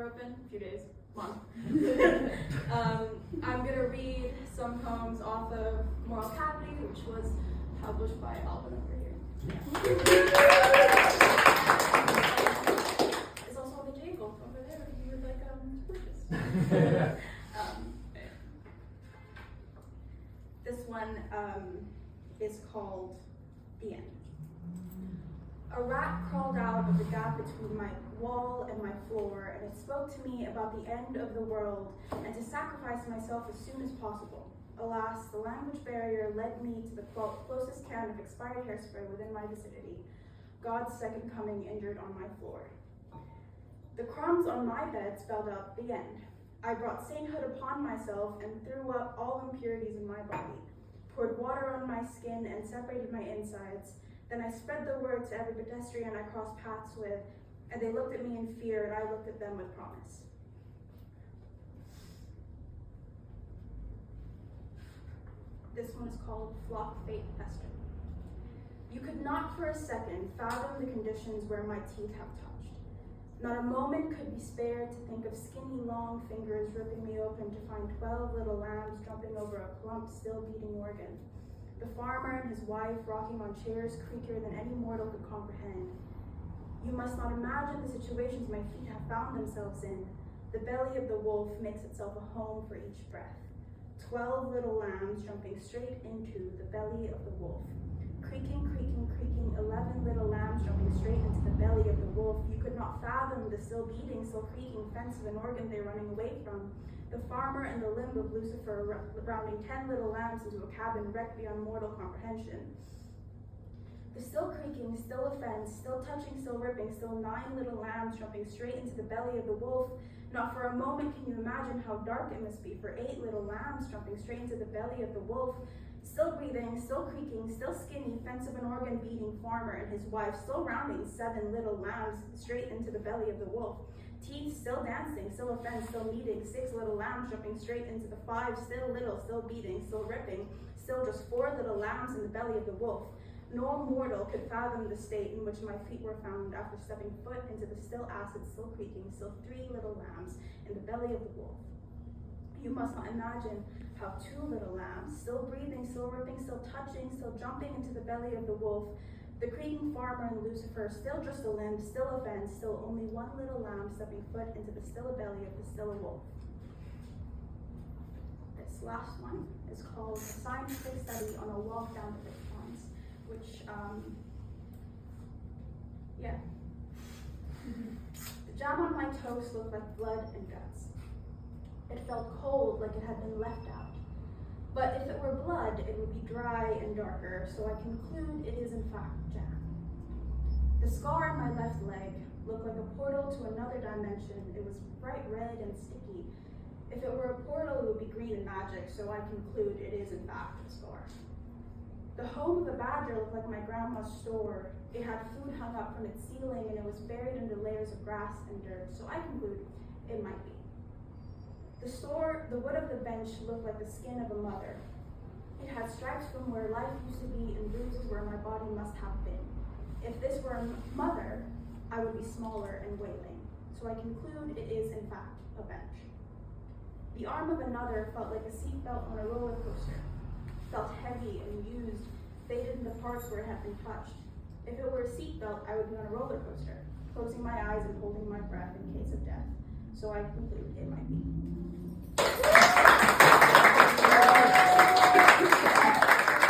open, a few days, month. I'm going to read some poems off of Moral Cavity, which was published by Alvin over here. It's also on the Jangle over there if you would like to purchase. This one is called The End. A rat crawled out of the gap between my wall and my floor, and it spoke to me about the end of the world and to sacrifice myself as soon as possible. Alas, the language barrier led me to the closest can of expired hairspray within my vicinity. God's second coming injured on my floor. The crumbs on my bed spelled out the end. I brought sainthood upon myself and threw up all impurities in my body, poured water on my skin and separated my insides. Then I spread the word to every pedestrian I crossed paths with, and they looked at me in fear, and I looked at them with promise. This one is called Flock Fate Fester. You could not for a second fathom the conditions where my teeth have touched. Not a moment could be spared to think of skinny, long fingers ripping me open to find 12 little lambs jumping over a plump, still beating organ. The farmer and his wife rocking on chairs creakier than any mortal could comprehend. You must not imagine the situations my feet have found themselves in. The belly of the wolf makes itself a home for each breath. 12 little lambs jumping straight into the belly of the wolf. Creaking, creaking, creaking, 11 little lambs jumping straight into the belly of the wolf. You could not fathom the still beating, still creaking fence of an organ they're running away from. The farmer and the limb of Lucifer rounding 10 little lambs into a cabin wrecked beyond mortal comprehension. The still creaking, still offense, still touching, still ripping, still 9 little lambs jumping straight into the belly of the wolf. Not for a moment can you imagine how dark it must be for 8 little lambs jumping straight into the belly of the wolf. Still breathing, still creaking, still skinny, fence of an organ beating farmer and his wife, still rounding 7 little lambs straight into the belly of the wolf. Teeth still dancing, still offense, still meeting, 6 little lambs jumping straight into the 5, still little, still beating, still ripping, still just 4 little lambs in the belly of the wolf. No mortal could fathom the state in which my feet were found after stepping foot into the still acid, still creaking, still 3 little lambs in the belly of the wolf. You must not imagine how 2 little lambs, still breathing, still ripping, still touching, still jumping into the belly of the wolf, the creaking farmer and Lucifer, still just a limb, still a fence, still only 1 little lamb stepping foot into the still belly of the still wolf. This last one is called A Scientific Study on a Walk Down to Fish Ponds, which, The jam on my toast looked like blood and guts. It felt cold, like it had been left out. But if it were blood, it would be dry and darker, so I conclude it is in fact jam. The scar on my left leg looked like a portal to another dimension. It was bright red and sticky. If it were a portal, it would be green and magic, so I conclude it is in fact a scar. The home of the badger looked like my grandma's store. It had food hung up from its ceiling, and it was buried under layers of grass and dirt, so I conclude it might be. The wood of the bench looked like the skin of a mother. It had stripes from where life used to be and bruises where my body must have been. If this were a mother, I would be smaller and wailing, so I conclude it is in fact a bench. The arm of another felt like a seatbelt on a roller coaster, felt heavy and used, faded in the parts where it had been touched. If it were a seatbelt, I would be on a roller coaster, closing my eyes and holding my breath in case of death, so I conclude it might be.